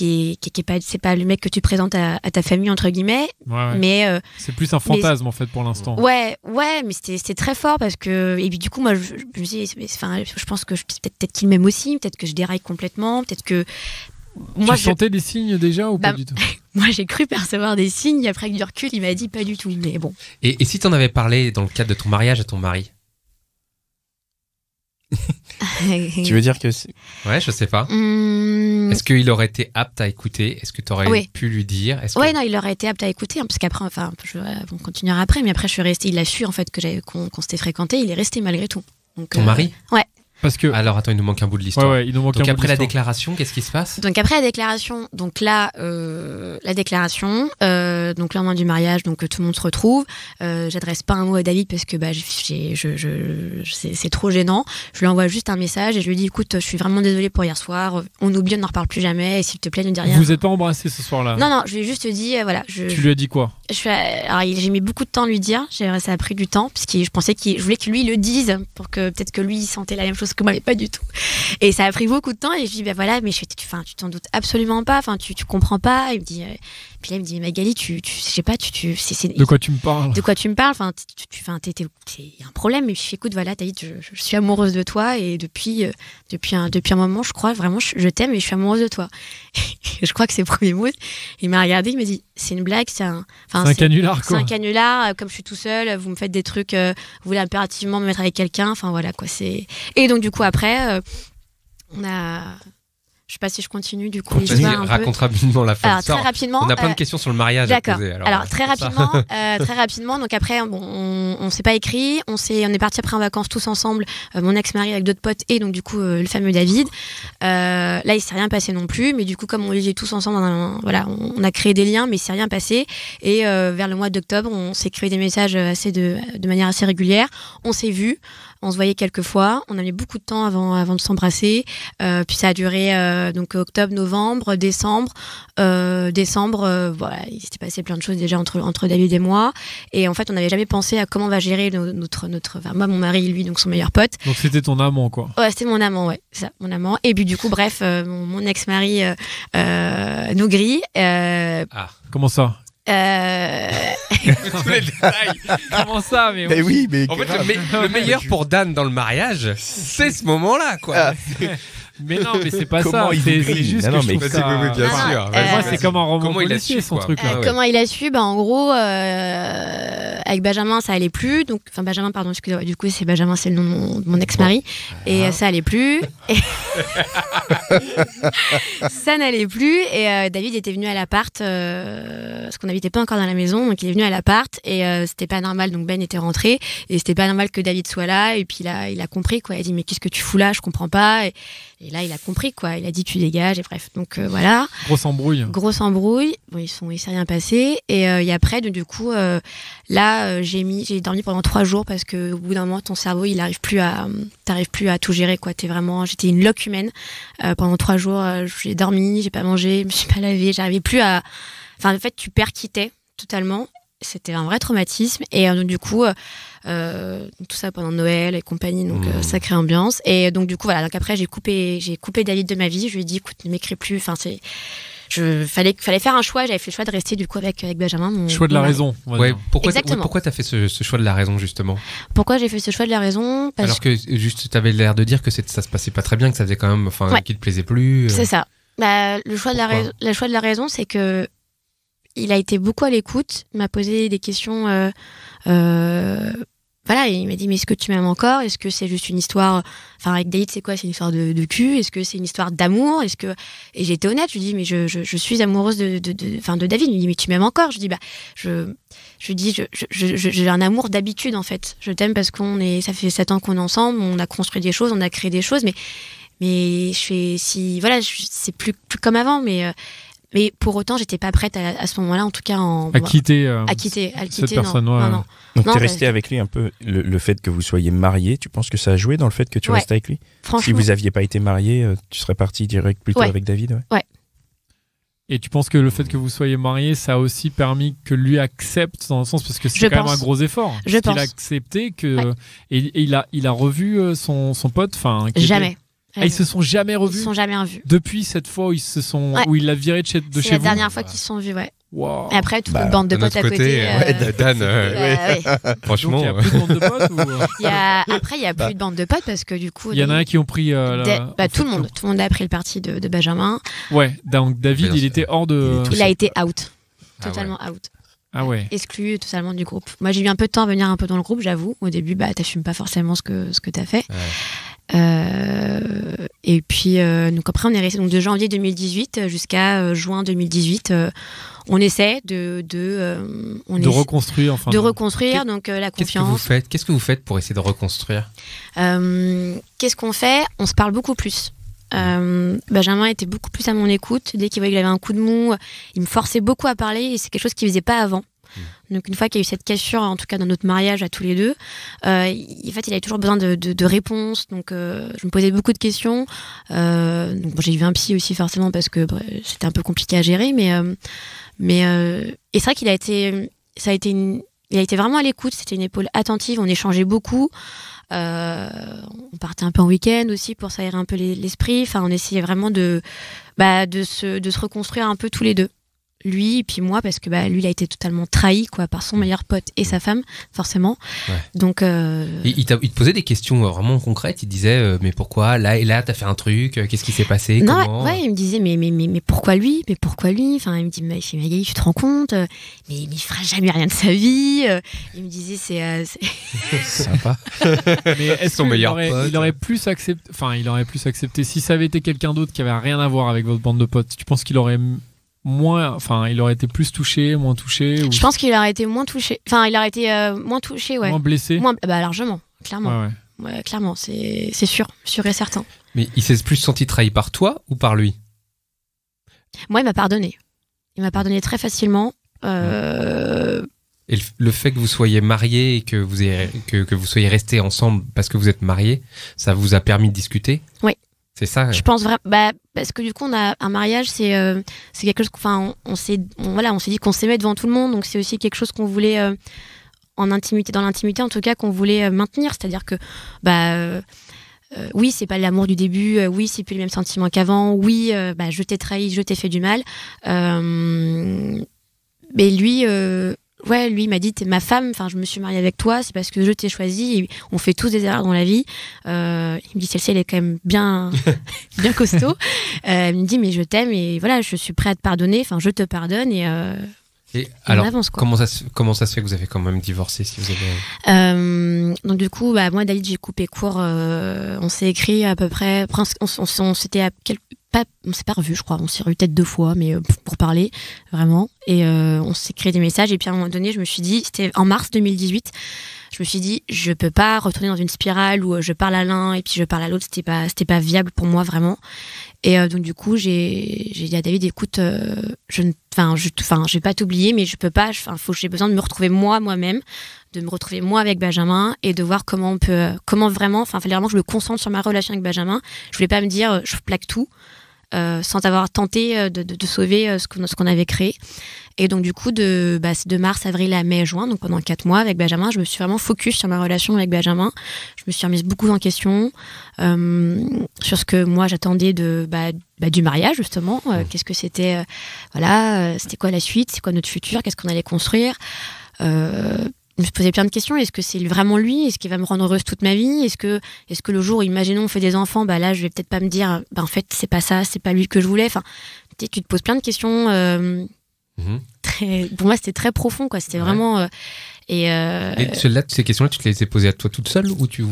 est pas, c'est pas le mec que tu présentes à ta famille entre guillemets, mais c'est plus un fantasme en fait pour l'instant. Ouais, mais c'était très fort parce que, et puis du coup moi je me dis, je pense que peut-être qu'il m'aime aussi, peut-être que je déraille complètement, peut-être que moi, tu sentais des signes déjà ou pas du tout? Moi, j'ai cru percevoir des signes. Après, avec du recul, il m'a dit pas du tout. Mais bon. Et si t'en avais parlé dans le cadre de ton mariage à ton mari? Tu veux dire que Ouais, je sais pas. Est-ce qu'il aurait été apte à écouter? Est-ce que t'aurais pu lui dire? Ouais, non, il aurait été apte à écouter, hein, parce qu'après, on continuera après, mais après, je suis restée. Il a su en fait qu'on s'était fréquenté. Il est resté malgré tout. Donc, ton mari? Ouais. Parce que... Alors attends, il nous manque un bout de l'histoire. Ouais, il nous manque donc un après la déclaration, qu'est-ce qui se passe? Donc après la déclaration, donc là, la déclaration, donc le lendemain du mariage, donc tout le monde se retrouve. J'adresse pas un mot à David parce que c'est trop gênant. Je lui envoie juste un message et je lui dis écoute, je suis vraiment désolée pour hier soir. On oublie, on n'en reparle plus jamais. Et s'il te plaît, ne dis rien. Vous êtes pas embrassés ce soir-là? Non, je lui ai juste dit voilà. Tu lui as dit quoi? Alors j'ai mis beaucoup de temps à lui dire. Ça a pris du temps parce que je voulais que lui le dise pour que peut-être que lui il sentait la même chose que moi, mais pas du tout. Et ça a pris beaucoup de temps et je dis voilà, mais tu t'en doutes absolument pas, tu comprends pas. Il me dit puis là il me dit Magali, je sais pas, de quoi tu me parles? De quoi tu me parles? Il y a un problème. Et puis je fais écoute, voilà, David, je suis amoureuse de toi et depuis un moment, je crois vraiment, je t'aime et je suis amoureuse de toi. Et je crois que ses premiers mots, il m'a regardé, il m'a dit c'est une blague, c'est un canular, quoi. C'est un canular, comme je suis tout seul, vous me faites des trucs, vous voulez impérativement me mettre avec quelqu'un, enfin voilà quoi, c'est. Et donc du coup après on a, je sais pas si je continue du coup. Raconte rapidement la fin. Alors, très rapidement. On a plein de questions sur le mariage. D'accord. À poser, alors très rapidement. Donc après, on s'est pas écrit. On est partis après en vacances tous ensemble. Mon ex-mari avec d'autres potes et donc du coup le fameux David. Là, il s'est rien passé non plus. Mais du coup, comme on vivait tous ensemble, on a créé des liens, mais il s'est rien passé. Et vers le mois d'octobre, on s'est créé des messages de manière assez régulière. On s'est vus. On se voyait quelques fois. On a mis beaucoup de temps avant de s'embrasser. Puis ça a duré donc octobre, novembre, décembre. Voilà, il s'était passé plein de choses déjà entre David et moi. Et en fait, on n'avait jamais pensé à comment on va gérer moi, mon mari, lui, donc son meilleur pote. Donc c'était ton amant, quoi. Ouais, c'était mon amant, ouais. Ça, mon amant. Et puis du coup, bref, mon ex-mari nous grille. Comment ça? Tous les détails. Comment ça? Mais oui, mais en fait, le meilleur pour Dan dans le mariage, c'est ce moment-là, quoi. Mais non, mais c'est pas comment ça. C'est juste que je trouve ça... Oui, bien sûr. Moi, c'est comme un roman policier, son truc là. Comment il a su? En gros, avec Benjamin, ça allait plus. Donc, enfin, Benjamin, pardon, excusez-moi. Du coup, Benjamin, c'est le nom de mon ex-mari. Et ça allait plus. Ça n'allait plus. Et David était venu à l'appart, parce qu'on n'habitait pas encore dans la maison. Donc, il est venu à l'appart. Et c'était pas normal. Donc, Ben était rentré. Et c'était pas normal que David soit là. Et puis, il a compris, quoi. Il a dit, mais qu'est-ce que tu fous là? Je comprends pas. Et là, il a compris, quoi. Il a dit, tu dégages. Et bref, donc voilà. Grosse embrouille. Bon, il s'est rien passé. Et après, du coup, là, j'ai dormi pendant 3 jours parce que au bout d'un moment, ton cerveau, t'arrives plus à tout gérer, quoi. J'étais une loque humaine. Pendant 3 jours, j'ai dormi, j'ai pas mangé, je me suis pas lavée, j'arrivais plus à. Enfin, en fait, tu perquitais totalement. C'était un vrai traumatisme. Et donc, du coup, tout ça pendant Noël et compagnie, donc sacrée ambiance. Et donc, du coup, voilà. Donc après, j'ai coupé David de ma vie. Je lui ai dit, écoute, ne m'écris plus. Enfin, fallait faire un choix. J'avais fait le choix de rester du coup avec Benjamin. Choix de la raison. Ouais. Pourquoi t'as fait ce choix de la raison justement? Pourquoi j'ai fait ce choix de la raison? Alors que juste t'avais l'air de dire que ça se passait pas très bien, que ça faisait quand même, qu'il te plaisait plus. C'est ça. Le choix de la raison, c'est que il a été beaucoup à l'écoute. Il m'a posé des questions. Voilà, et il m'a dit mais est-ce que tu m'aimes encore? Est-ce que c'est juste une histoire? Enfin, avec David, c'est quoi? C'est une histoire de cul? Est-ce que c'est une histoire d'amour? Et j'étais honnête. Je lui dis mais je suis amoureuse de David. Il me dit mais tu m'aimes encore? Je dis j'ai un amour d'habitude en fait. Je t'aime parce ça fait 7 ans qu'on est ensemble. On a construit des choses, on a créé des choses, mais c'est plus comme avant, mais pour autant, j'étais pas prête à ce moment-là, en tout cas, à le quitter, cette personne. Non. Donc t'es resté avec lui un peu. Le fait que vous soyez mariés, tu penses que ça a joué dans le fait que tu restes avec lui? Franchement. Si vous aviez pas été mariés, tu serais parti direct plutôt avec David? Ouais. Et tu penses que le fait que vous soyez mariés, ça a aussi permis que lui accepte, dans le sens, parce que c'est quand même un gros effort. Je pense. Il a accepté que et il a revu son pote, jamais. Ils se sont jamais revus. Ils se sont jamais revus. Depuis cette fois où où il l'a viré de chez vous. C'est la dernière fois qu'ils se sont vus, ouais. Wow. Et après, toute une bande de potes à côté. Dan, franchement. Donc, il y a plus de bande de potes Après, il y a plus de bande de potes parce que du coup. Il y en a un qui ont pris. Tout le monde a pris le parti de Benjamin. Ouais, donc David, il était hors de. Il a été out. Totalement out. Ah ouais. Exclu totalement du groupe. Moi, j'ai eu un peu de temps à venir un peu dans le groupe, j'avoue. Au début, t'assumes pas forcément ce que t'as fait. Et puis, donc après, on est resté de janvier 2018 jusqu'à juin 2018. On essaie de reconstruire, de reconstruire, donc la confiance. Qu'est-ce que vous faites pour essayer de reconstruire? Qu'est-ce qu'on fait? On se parle beaucoup plus. Benjamin était beaucoup plus à mon écoute. Dès qu'il voyait qu'il avait un coup de mou, il me forçait beaucoup à parler et c'est quelque chose qu'il faisait pas avant. Donc une fois qu'il y a eu cette cassure, en tout cas dans notre mariage à tous les deux, en fait il avait toujours besoin de réponses. Donc je me posais beaucoup de questions. Donc j'ai eu un psy aussi forcément parce que c'était un peu compliqué à gérer, mais et c'est vrai qu'il a été vraiment à l'écoute. C'était une épaule attentive. On échangeait beaucoup. On partait un peu en week-end aussi pour s'aérer un peu l'esprit. Enfin, on essayait vraiment de se reconstruire un peu tous les deux. Lui et puis moi, parce que lui il a été totalement trahi par son meilleur pote et sa femme, forcément. Ouais. Donc il te posait des questions vraiment concrètes. Il disait mais pourquoi là et là t'as fait un truc, qu'est-ce qui s'est passé? Non, comment il me disait mais pourquoi lui? Enfin il me dit mais Magali, tu te rends compte? Mais il fera jamais rien de sa vie. Il me disait c'est sympa. Mais est-ce qu'il aurait plus accepté? Enfin il aurait plus accepté si ça avait été quelqu'un d'autre qui avait rien à voir avec votre bande de potes. Tu penses qu'il aurait il aurait été plus touché, moins touché Je pense qu'il aurait été moins touché. Enfin, il aurait été moins touché, ouais. Moins blessé largement, clairement. Ouais, clairement, c'est sûr et certain. Mais il s'est plus senti trahi par toi ou par lui? Moi, il m'a pardonné. Il m'a pardonné très facilement. Et le fait que vous soyez mariés et que vous soyez restés ensemble parce que vous êtes mariés, ça vous a permis de discuter? Oui. C'est ça. Je pense vraiment, parce que du coup, on a un mariage, c'est quelque chose. Enfin, on s'est dit qu'on s'aimait devant tout le monde, donc c'est aussi quelque chose qu'on voulait dans l'intimité en tout cas, qu'on voulait maintenir. C'est-à-dire que, oui, c'est pas l'amour du début, oui, c'est plus les mêmes sentiments qu'avant, oui, je t'ai trahi, je t'ai fait du mal, mais lui. Lui, il m'a dit, t'es ma femme, enfin, je me suis mariée avec toi, c'est parce que je t'ai choisi, et on fait tous des erreurs dans la vie. Il me dit, celle-ci, elle est quand même bien, bien costaud. Il me dit, mais je t'aime, et voilà, je suis prêt à te pardonner, enfin, je te pardonne, et alors, on avance, quoi. comment ça se fait que vous avez quand même divorcé, si vous avez... Donc, du coup, moi, David, j'ai coupé court, on s'est écrit à peu près, on s'était on s'est pas revu, je crois. On s'est revu peut-être 2 fois, mais pour parler, vraiment. Et on s'est créé des messages. Et puis à un moment donné, je me suis dit, c'était en mars 2018, je me suis dit, je peux pas retourner dans une spirale où je parle à l'un et puis je parle à l'autre. C'était pas viable pour moi, vraiment. Et donc du coup, j'ai dit à David, écoute, je vais pas t'oublier, mais je peux pas. J'ai besoin de me retrouver moi-même, de me retrouver moi avec Benjamin et de voir comment vraiment. Enfin, fallait vraiment que je me concentre sur ma relation avec Benjamin. Je voulais pas me dire, je plaque tout. Sans avoir tenté de sauver ce qu'on avait créé. Et donc du coup, de mars, avril à mai, juin, donc pendant 4 mois avec Benjamin, je me suis vraiment focus sur ma relation avec Benjamin. Je me suis remise beaucoup en question sur ce que moi j'attendais du mariage, justement. Qu'est-ce que c'était, c'était quoi la suite, c'est quoi notre futur, qu'est-ce qu'on allait construire. Je me posais plein de questions. Est-ce que c'est vraiment lui? Est-ce qu'il va me rendre heureuse toute ma vie? Est-ce que le jour où, imaginons, on fait des enfants, là, je vais peut-être pas me dire, en fait, c'est pas ça, c'est pas lui que je voulais. Enfin, tu te poses plein de questions. Pour moi, c'était très profond, quoi. C'était vraiment. Et celles-là, ces questions-là, tu te les as posées à toi toute seule ou tu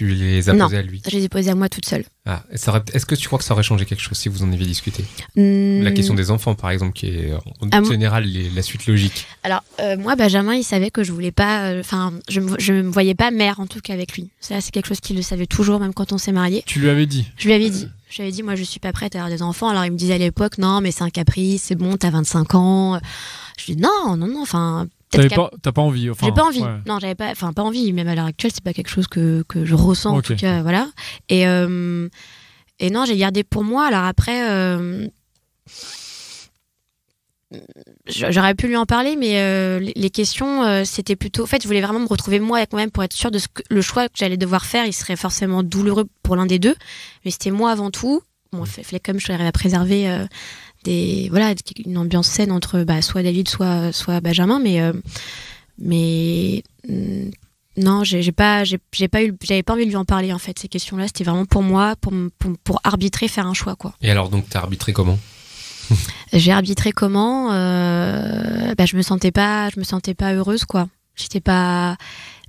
les as Non. posées à lui? je les ai posées à moi toute seule. Ah, est-ce que tu crois que ça aurait changé quelque chose si vous en aviez discuté? La question des enfants, par exemple, qui est en général la suite logique. Alors, moi, Benjamin, il savait que je voulais pas. Enfin, je me voyais pas mère, en tout cas, avec lui. Ça, c'est quelque chose qu'il le savait toujours, même quand on s'est mariés. Tu lui avais dit? Je lui avais dit. Je lui avais dit, moi, je suis pas prête à avoir des enfants. Alors, il me disait à l'époque, non, mais c'est un caprice, c'est bon, t'as 25 ans. Je lui dis, non, enfin. T'as pas envie? Enfin, j'ai pas envie. ouais. Non, j'avais pas. Enfin, pas envie. Même à l'heure actuelle, c'est pas quelque chose que je ressens, en Ok. tout cas, voilà. Et non, j'ai gardé pour moi. Alors après. J'aurais pu lui en parler, mais les questions, c'était plutôt. En fait, je voulais vraiment me retrouver moi avec moi-même pour être sûre de le choix que j'allais devoir faire. Il serait forcément douloureux pour l'un des deux, mais c'était moi avant tout. Bon, il fallait comme je à préserver une ambiance saine entre soit David, soit Benjamin, mais non, j'avais pas envie de lui en parler en fait. Ces questions-là, c'était vraiment pour moi, pour arbitrer, faire un choix quoi. Et alors, donc, t'as arbitré comment? J'ai arbitré comment je me sentais pas heureuse quoi.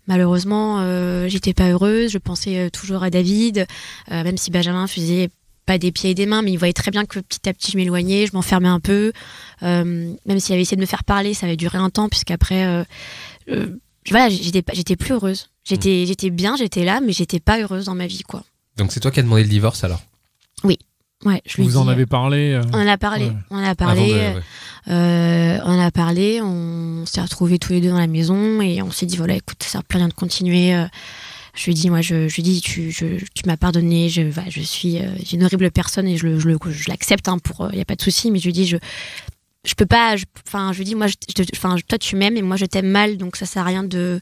Malheureusement, j'étais pas heureuse. Je pensais toujours à David, même si Benjamin faisait pas des pieds et des mains, mais il voyait très bien que petit à petit je m'éloignais, je m'enfermais un peu. Même s'il avait essayé de me faire parler, ça avait duré un temps puisqu'après, j'étais plus heureuse. J'étais bien, j'étais là, mais j'étais pas heureuse dans ma vie quoi. Donc c'est toi qui as demandé le divorce alors? Oui. Ouais, je lui Vous dis, en avez parlé? On en a parlé. Ouais. On en a parlé. On s'est retrouvés tous les deux dans la maison et on s'est dit voilà, écoute, ça sert plus à rien de continuer. Je lui dis, moi, je lui dis, tu m'as pardonné. J'ai une horrible personne et je l'accepte. Il y a pas de souci. Mais je lui dis, je peux pas. Je lui dis, moi, toi, tu m'aimes et moi, je t'aime mal. Donc ça sert à rien de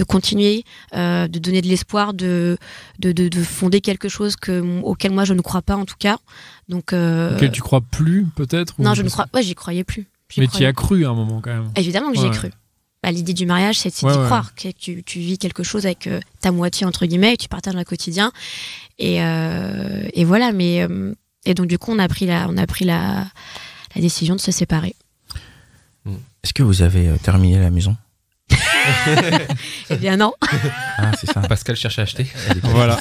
continuer, de donner de l'espoir, de fonder quelque chose auquel moi je ne crois pas en tout cas. Donc Auquel tu crois plus peut-être? Non, je ne crois. Ouais, j'y croyais plus. Mais tu y as cru à un moment quand même. Évidemment que j'y ai cru. L'idée du mariage, c'est d'y croire que tu vis quelque chose avec ta moitié entre guillemets, et que tu partages le quotidien. Et voilà. Mais et donc du coup, on a pris la décision de se séparer. Est-ce que vous avez terminé la maison? Eh bien non. Ah, c'est ça. Pascal cherche à acheter. Voilà.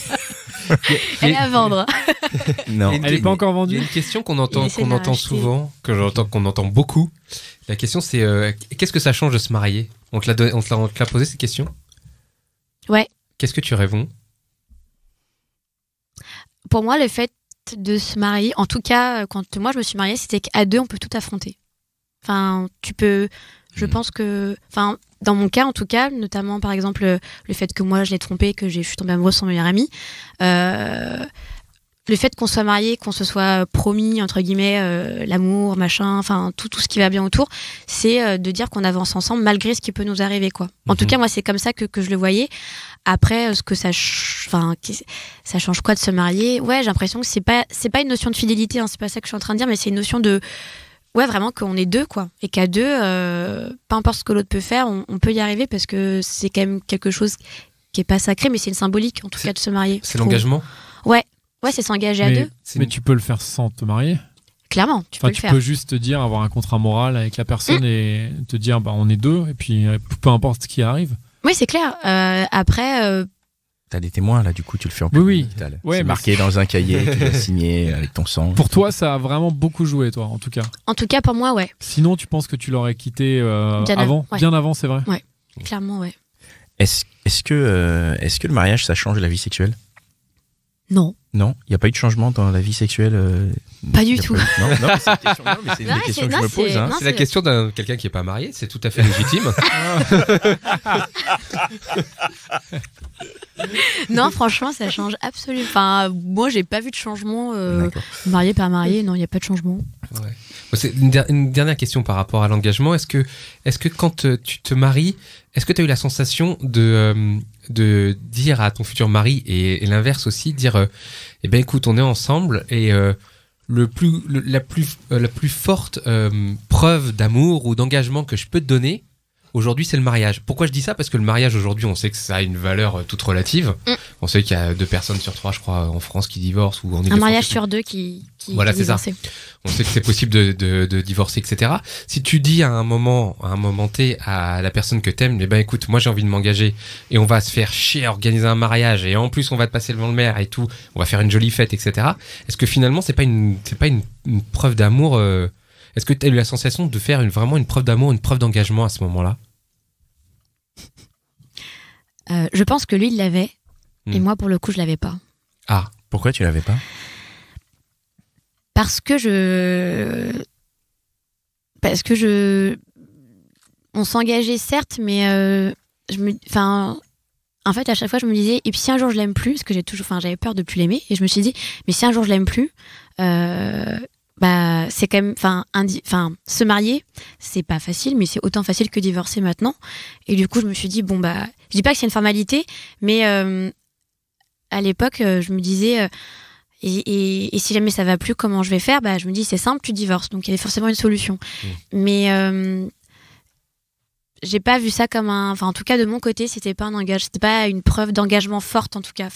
Elle est à vendre. Non. Elle n'est pas encore Il y vendue? a une question qu'on entend essaie de la racheter. souvent, qu'on entend beaucoup. La question c'est qu'est-ce que ça change de se marier? On te l'a posé cette question? Ouais. Qu'est-ce que tu réponds? Pour moi, le fait de se marier, en tout cas, quand moi je me suis mariée, c'était qu'à deux, on peut tout affronter. Enfin, je pense que, enfin, dans mon cas en tout cas, notamment par exemple le fait que moi je l'ai trompé, que je suis tombée amoureuse de son meilleur ami, le fait qu'on soit mariés, qu'on se soit promis entre guillemets l'amour, machin, enfin tout ce qui va bien autour, c'est de dire qu'on avance ensemble malgré ce qui peut nous arriver quoi. En tout cas moi c'est comme ça que je le voyais. Après ce que ça change quoi de se marier? Ouais, j'ai l'impression que c'est pas une notion de fidélité, hein, c'est pas ça que je suis en train de dire, mais c'est une notion de vraiment qu'on est deux quoi, et qu'à deux, peu importe ce que l'autre peut faire, on peut y arriver parce que c'est quand même quelque chose qui est pas sacré, mais c'est une symbolique en tout cas de se marier. C'est l'engagement? Ouais, c'est s'engager à deux. Mais tu peux le faire sans te marier? Clairement, tu peux le faire. Tu peux juste te dire, avoir un contrat moral avec la personne et te dire, on est deux, et puis peu importe ce qui arrive. Oui, c'est clair. Après... T'as des témoins là, du coup tu le fais en public. Oui. Ouais, c'est marqué dans un cahier, tu l'as signé avec ton sang. Pour toi, ça a vraiment beaucoup joué, toi, en tout cas. En tout cas, pour moi, ouais. Sinon, tu penses que tu l'aurais quitté avant? Ouais. Bien avant, c'est vrai? Ouais, clairement, ouais. Est-ce que le mariage, ça change la vie sexuelle? Non. Non, il n'y a pas eu de changement dans la vie sexuelle? Pas du tout. Non, mais c'est une question, c'est une question que je me pose. Hein. C'est la question d'un quelqu'un qui n'est pas marié, c'est tout à fait légitime. Non, franchement, ça change absolument. Enfin, moi, j'ai pas vu de changement. Marié, pas marié, non, il n'y a pas de changement. Ouais. C'est une dernière question par rapport à l'engagement. Est-ce que quand tu te maries, est-ce que tu as eu la sensation de dire à ton futur mari et l'inverse aussi, dire eh ben écoute, on est ensemble et la plus forte preuve d'amour ou d'engagement que je peux te donner, Aujourd'hui, c'est le mariage. Pourquoi je dis ça? Parce que le mariage, aujourd'hui, on sait que ça a une valeur toute relative. On sait qu'il y a 2 personnes sur 3, je crois, en France qui divorcent. Ou en Un mariage sur 2 qui voilà, c'est ça. On sait que c'est possible de divorcer, etc. Si tu dis à un moment T à la personne que t'aimes, eh ben écoute, moi j'ai envie de m'engager et on va se faire chier à organiser un mariage et en plus on va te passer devant le maire et tout, on va faire une jolie fête, etc. Est-ce que finalement c'est pas une preuve d'amour Est-ce que tu as eu la sensation de faire vraiment une preuve d'amour, une preuve d'engagement à ce moment-là? Je pense que lui, il l'avait. Et moi, pour le coup, je l'avais pas. Ah, pourquoi tu l'avais pas? Parce que on s'engageait certes, mais en fait, à chaque fois, je me disais, et puis si un jour je l'aime plus, parce que j'avais peur de plus l'aimer, et je me suis dit, mais si un jour je l'aime plus, c'est quand même, se marier, c'est pas facile, mais c'est autant facile que divorcer maintenant. Et du coup, je me suis dit, je dis pas que c'est une formalité, mais à l'époque, je me disais, et si jamais ça va plus, comment je vais faire? Je me dis, c'est simple, tu divorces. Donc il y avait forcément une solution. Mais j'ai pas vu ça comme en tout cas de mon côté, c'était pas c'était pas une preuve d'engagement forte en tout cas.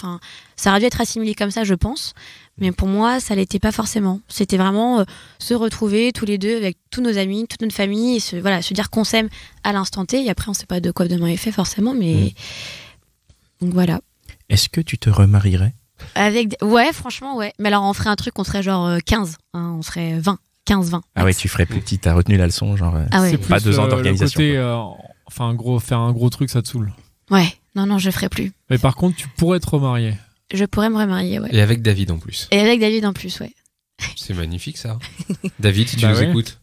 Ça aurait dû être assimilé comme ça, je pense. Mais pour moi, ça l'était pas forcément. C'était vraiment se retrouver tous les deux avec tous nos amis, toute notre famille, et se dire qu'on s'aime à l'instant T. Et après, on sait pas de quoi demain est fait forcément, mais donc voilà. Est-ce que tu te remarierais? Ouais, franchement, ouais. Mais alors, on ferait un truc, on serait genre 15, hein, on serait 20. 15-20. Ah ouais, tu ferais plus petit, t'as retenu la leçon, genre c'est pas 2 ans d'organisation. Faire un gros truc, ça te saoule. Ouais, non, je ferais plus. Mais par contre, tu pourrais te remarier. Je pourrais me remarier, ouais. Et avec David en plus. Ouais. C'est magnifique ça. David, si tu nous écoutes.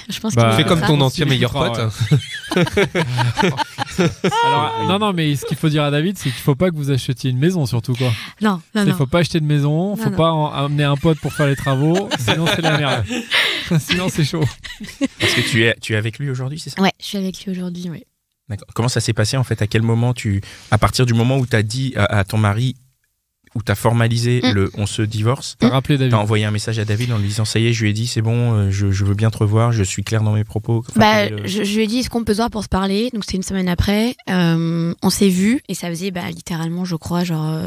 Je pense qu'il fais comme ton ancien meilleur pote. Alors, non, mais ce qu'il faut dire à David, c'est qu'il faut pas que vous achetiez une maison, surtout quoi. Non. Il faut pas acheter de maison, faut pas amener un pote pour faire les travaux, sinon c'est la merde. Sinon c'est chaud. Parce que tu es avec lui aujourd'hui, c'est ça? Ouais, je suis avec lui aujourd'hui, oui. D'accord. Comment ça s'est passé en fait? À quel moment à partir du moment où tu as dit à ton mari, où tu as formalisé on se divorce, t'as rappelé David? T'as envoyé un message à David en lui disant ça y est, je lui ai dit c'est bon, je veux bien te revoir, je suis clair dans mes propos. Je lui ai dit est-ce qu'on peut se voir pour se parler, donc c'était une semaine après. On s'est vus et ça faisait littéralement, je crois, genre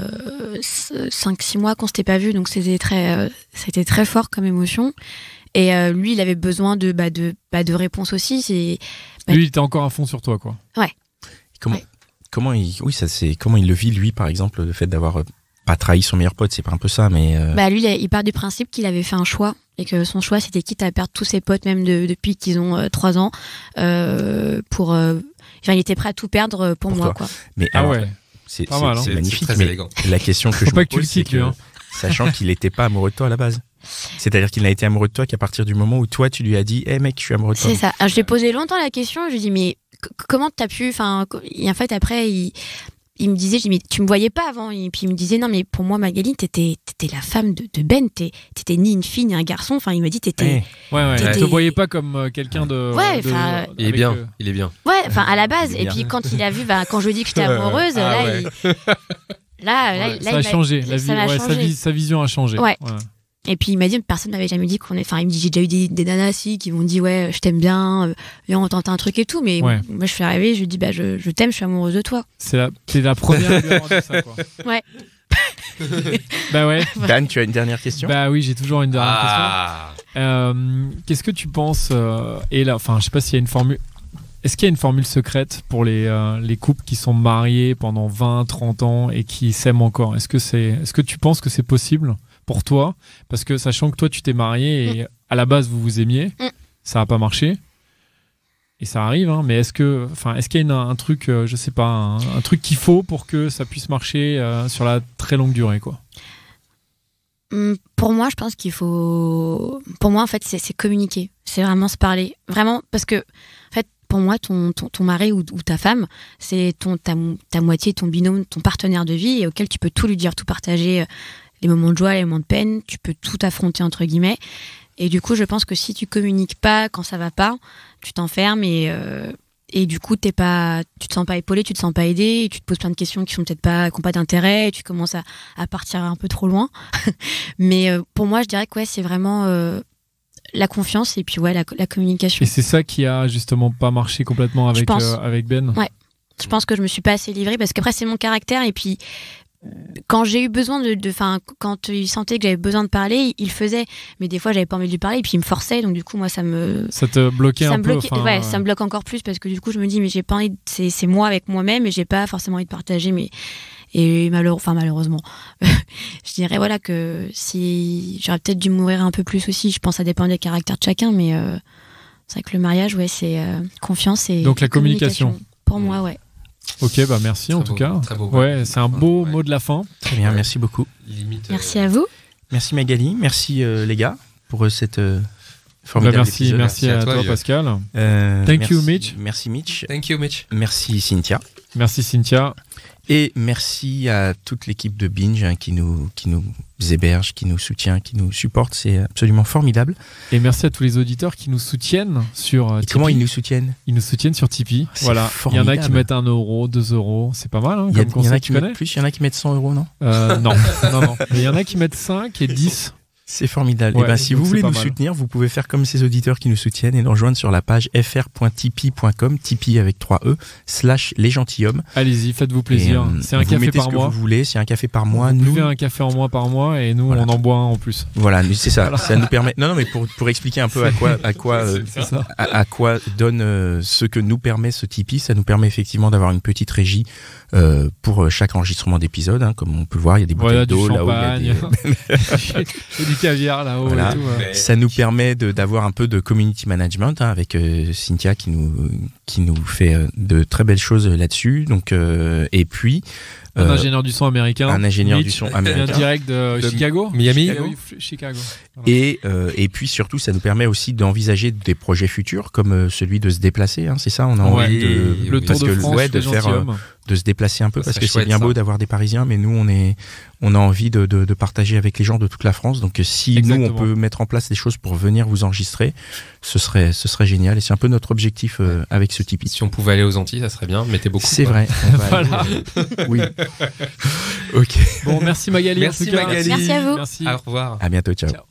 5-6 mois qu'on s'était pas vus, donc c'était très fort comme émotion. Et lui, il avait besoin de réponses aussi. Lui, il était encore à fond sur toi, quoi. Ouais. Comment il le vit, lui, par exemple, le fait d'avoir pas trahi son meilleur pote, c'est pas un peu ça, mais... Lui, il part du principe qu'il avait fait un choix, et que son choix, c'était quitte à perdre tous ses potes, même depuis qu'ils ont 3 ans, il était prêt à tout perdre pour moi, quoi. Mais c'est magnifique, très élégant. La question que je me pose, c'est que, sachant qu'il n'était pas amoureux de toi à la base. C'est-à-dire qu'il n'a été amoureux de toi qu'à partir du moment où toi, tu lui as dit « Hey mec, je suis amoureux de toi ». C'est ça. Alors, je lui ai posé longtemps la question, je lui ai dit « Mais comment t'as pu… » Et en fait, après, il me disait, mais tu me voyais pas avant. Et puis il me disait, non, mais pour moi, Magali, t'étais la femme de Ben. T'étais ni une fille, ni un garçon. Enfin, il m'a dit, t'étais. Ouais. Je te voyais pas comme quelqu'un de. Ouais, il est bien. Il est bien. Ouais, à la base. Et puis quand il a vu, quand je lui ai dit que j'étais amoureuse, là, ça a changé. Sa vision a changé. Ouais. Et puis il m'a dit, personne m'avait jamais dit qu'on est. Enfin, il me dit, j'ai déjà eu des nanas qui m'ont dit, ouais, je t'aime bien, viens, on tente un truc et tout. Mais moi, je suis arrivée, je lui dis, je t'aime, je suis amoureuse de toi. T'es la première à lui avoir dit ça, quoi. Ouais. Ouais. Dan, tu as une dernière question? Oui, j'ai toujours une dernière question. Qu'est-ce que tu penses je sais pas s'il y a une formule. Est-ce qu'il y a une formule secrète pour les couples qui sont mariés pendant 20, 30 ans et qui s'aiment encore? Est-ce que tu penses que c'est possible pour toi? Parce que sachant que toi, tu t'es marié et à la base, vous vous aimiez, ça n'a pas marché. Et ça arrive, hein, mais est-ce qu'il y a un truc, je sais pas, un truc qu'il faut pour que ça puisse marcher sur la très longue durée, quoi? Pour moi, je pense qu'il faut... Pour moi, en fait, c'est communiquer. C'est vraiment se parler. Vraiment, parce que, en fait, pour moi, ton mari ou ta femme, c'est ta moitié, ton binôme, ton partenaire de vie, et auquel tu peux tout lui dire, tout partager, les moments de joie, les moments de peine, tu peux tout affronter, entre guillemets. Et du coup, je pense que si tu communiques pas quand ça va pas, tu t'enfermes et du coup, tu te sens pas épaulé, tu te sens pas aidé, et tu te poses plein de questions qui n'ont pas d'intérêt, et tu commences à partir un peu trop loin. Mais pour moi, je dirais que c'est vraiment la confiance et puis la communication. Et c'est ça qui a justement pas marché complètement avec Ben. Ouais. Je pense que je me suis pas assez livrée parce qu'après c'est mon caractère et puis quand j'ai eu besoin quand il sentait que j'avais besoin de parler, il le faisait, mais des fois j'avais pas envie de lui parler et puis il me forçait, donc du coup moi ça te bloquait un peu. Ça me bloque encore plus parce que du coup je me dis mais j'ai pas envie c'est moi avec moi-même et j'ai pas forcément envie de partager malheureusement je dirais que si j'aurais peut-être dû mourir un peu plus aussi, je pense que ça dépend des caractères de chacun, mais c'est vrai que le mariage c'est confiance et donc la communication pour moi. Ok, merci en tout cas. Très beau. Ouais, c'est un beau mot de la fin. Très bien, merci beaucoup. Merci à vous. Merci Magali, merci les gars pour cette formidable épisode. Merci à toi Pascal. Thank you Mitch. Merci Mitch. Thank you Mitch. Merci Cynthia. Merci Cynthia. Et merci à toute l'équipe de Binge qui nous héberge, qui nous soutient, qui nous supporte. C'est absolument formidable. Et merci à tous les auditeurs qui nous soutiennent sur Tipeee. Comment ils nous soutiennent ? Ils nous soutiennent sur Tipeee. Voilà. Formidable. Il y en a qui mettent 1 euro, 2 euros. C'est pas mal, hein, comme concept. Il y en a qui mettent plus, il y en a qui mettent 100 euros, non ? Non. Mais il y en a qui mettent 5 et 10. C'est formidable. Ouais, et si vous voulez nous soutenir, vous pouvez faire comme ces auditeurs qui nous soutiennent et nous rejoindre sur la page fr.tipeee.com, Tipeee avec 3 E, /les gentilshommes. Allez-y, faites-vous plaisir. C'est un café par mois. Vous voulez, c'est un café par mois. Vous buvez un café en moins par mois et nous, on en boit un en plus. Voilà, c'est ça. Ça nous permet. Non, mais pour expliquer un peu à quoi donne ce que nous permet ce Tipeee, ça nous permet effectivement d'avoir une petite régie pour chaque enregistrement d'épisode. Hein, comme on peut voir, il y a des bouteilles d'eau là-haut. Il y a du caviar là-haut et tout. Ça nous permet d'avoir un peu de community management avec Cynthia qui nous fait de très belles choses là-dessus. Donc et puis un ingénieur du son américain. Un ingénieur du son américain. Direct de Chicago. Miami. Chicago. Voilà. Et puis surtout, ça nous permet aussi d'envisager des projets futurs comme celui de se déplacer. Hein, c'est ça, on a envie le Tour de France, de faire, de se déplacer un peu parce que c'est bien beau d'avoir des Parisiens, mais nous on a envie de partager avec les gens de toute la France. Donc si nous on peut mettre en place des choses pour venir vous enregistrer, ce serait génial. Et c'est un peu notre objectif avec ce Tipeee. Si on pouvait aller aux Antilles, ça serait bien. Mettez beaucoup. C'est vrai. Voilà. Oui. Ok. Bon, merci Magali. Merci Magali. Merci à vous. Merci. Au revoir. À bientôt. Ciao.